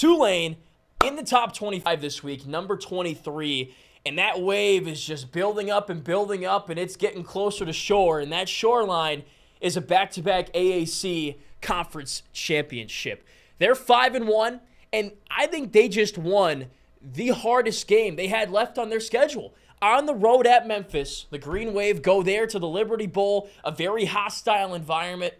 Tulane in the top 25 this week, number 23, and that wave is just building up, and it's getting closer to shore, and that shoreline is a back-to-back AAC conference championship. They're 5-1, and I think they just won the hardest game they had left on their schedule. On the road at Memphis, the Green Wave go there to the Liberty Bowl, a very hostile environment,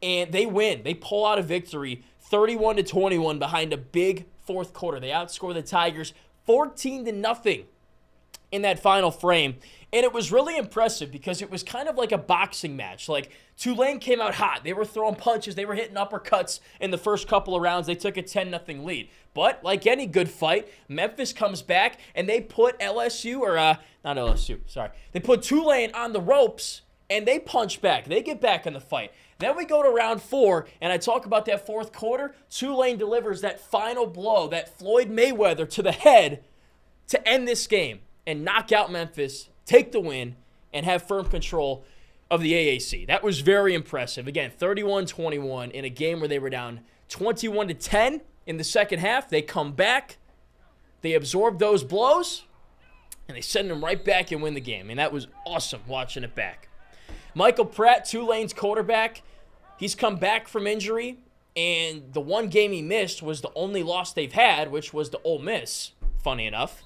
and they win. They pull out a victory, 31-21 behind a big fourth quarter. They outscore the Tigers 14-0 in that final frame. And it was really impressive because it was kind of like a boxing match. Like, Tulane came out hot. They were throwing punches. They were hitting uppercuts in the first couple of rounds. They took a 10-0 lead. But like any good fight, Memphis comes back and they put They put Tulane on the ropes and they punch back. They get back in the fight. Then we go to round 4, and I talk about that fourth quarter. Tulane delivers that final blow, that Floyd Mayweather to the head to end this game and knock out Memphis, take the win, and have firm control of the AAC. That was very impressive. Again, 31-21 in a game where they were down 21-10 in the second half. They come back, they absorb those blows, and they send them right back and win the game. And that was awesome watching it back. Michael Pratt, Tulane's quarterback, he's come back from injury, and the one game he missed was the only loss they've had, which was to Ole Miss, funny enough.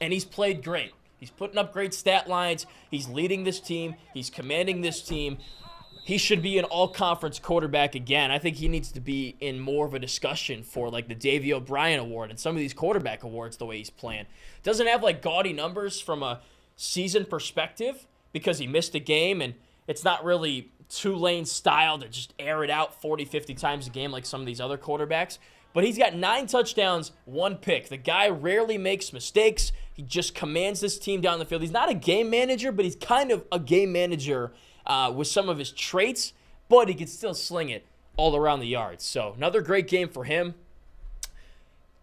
And he's played great. He's putting up great stat lines. He's leading this team. He's commanding this team. He should be an all-conference quarterback again. I think he needs to be in more of a discussion for like the Davey O'Brien Award and some of these quarterback awards the way he's playing. Doesn't have like gaudy numbers from a season perspective because he missed a game, and it's not really Tulane's style to just air it out 40, 50 times a game like some of these other quarterbacks. But he's got 9 touchdowns, 1 pick. The guy rarely makes mistakes. He just commands this team down the field. He's not a game manager, but he's kind of a game manager with some of his traits, but he can still sling it all around the yards. So another great game for him.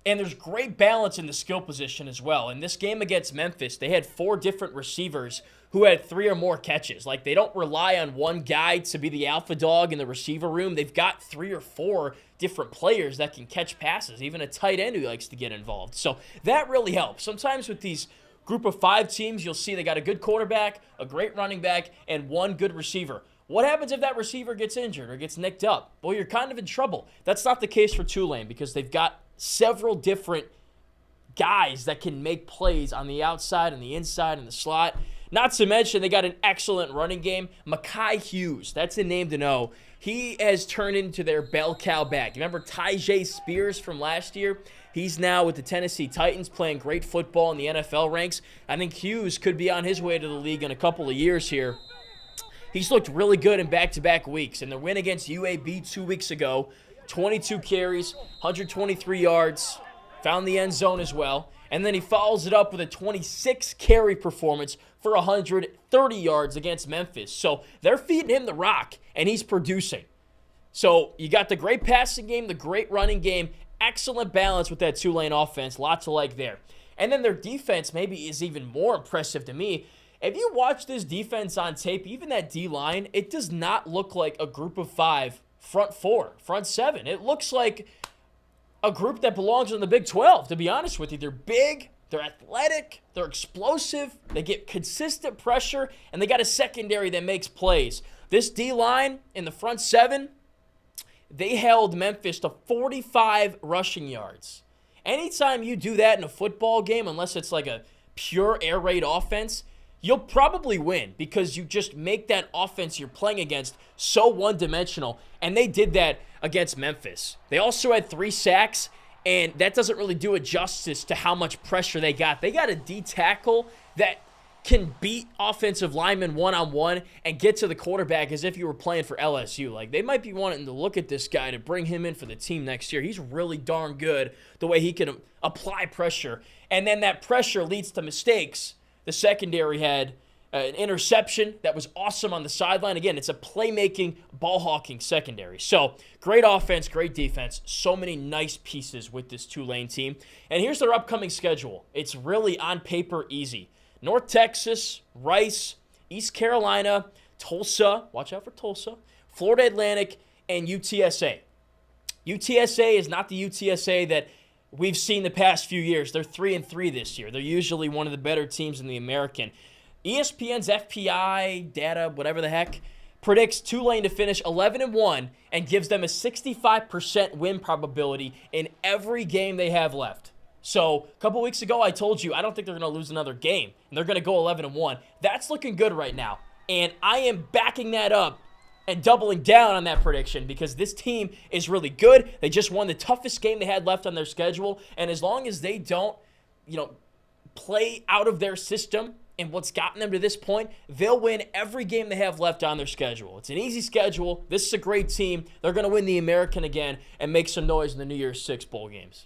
And there's great balance in the skill position as well. In this game against Memphis, they had 4 different receivers who had 3 or more catches. Like, they don't rely on one guy to be the alpha dog in the receiver room. They've got 3 or 4 different players that can catch passes, even a tight end who likes to get involved. So that really helps. Sometimes with these group of 5 teams, you'll see they got a good quarterback, a great running back, and 1 good receiver. What happens if that receiver gets injured or gets nicked up? Well, you're kind of in trouble. That's not the case for Tulane because they've got several different guys that can make plays on the outside and the inside and the slot. Not to mention, they got an excellent running game. Mekhi Hughes, that's a name to know. He has turned into their bell cow back. You remember Tyjae Spears from last year? He's now with the Tennessee Titans playing great football in the NFL ranks. I think Hughes could be on his way to the league in a couple of years here. He's looked really good in back-to-back weeks. And the win against UAB 2 weeks ago, 22 carries, 123 yards, found the end zone as well. And then he follows it up with a 26-carry performance for 130 yards against Memphis. So they're feeding him the rock, and he's producing. So you got the great passing game, the great running game, excellent balance with that Tulane offense, lots to like there. And then their defense maybe is even more impressive to me. If you watch this defense on tape, even that D-line, it does not look like a group of 5 front 4, front 7. It looks like a group that belongs in the Big 12, to be honest with you. They're big, they're athletic, they're explosive, they get consistent pressure, and they got a secondary that makes plays. This D-line in the front 7, they held Memphis to 45 rushing yards. Anytime you do that in a football game, unless it's like a pure air raid offense, you'll probably win because you just make that offense you're playing against so one-dimensional, and they did that against Memphis. They also had 3 sacks, and that doesn't really do it justice to how much pressure they got. They got a D tackle that can beat offensive linemen one-on-one and get to the quarterback as if you were playing for LSU. Like, they might be wanting to look at this guy to bring him in for the team next year. He's really darn good the way he can apply pressure, and then that pressure leads to mistakes. The secondary had an interception that was awesome on the sideline. Again, it's a playmaking, ball-hawking secondary. So, great offense, great defense. So many nice pieces with this Tulane team. And here's their upcoming schedule. It's really, on paper, easy. North Texas, Rice, East Carolina, Tulsa. Watch out for Tulsa. Florida Atlantic, and UTSA. UTSA is not the UTSA that we've seen the past few years. They're 3-3 this year. They're usually one of the better teams in the American. ESPN's FPI data, whatever the heck, predicts Tulane to finish 11-1 and gives them a 65% win probability in every game they have left. So a couple weeks ago, I told you I don't think they're going to lose another game, and they're going to go 11-1. That's looking good right now, and I am backing that up and doubling down on that prediction because this team is really good. They just won the toughest game they had left on their schedule, and as long as they don't, play out of their system and what's gotten them to this point, they'll win every game they have left on their schedule. It's an easy schedule. This is a great team. They're going to win the American again and make some noise in the New Year's Six bowl games.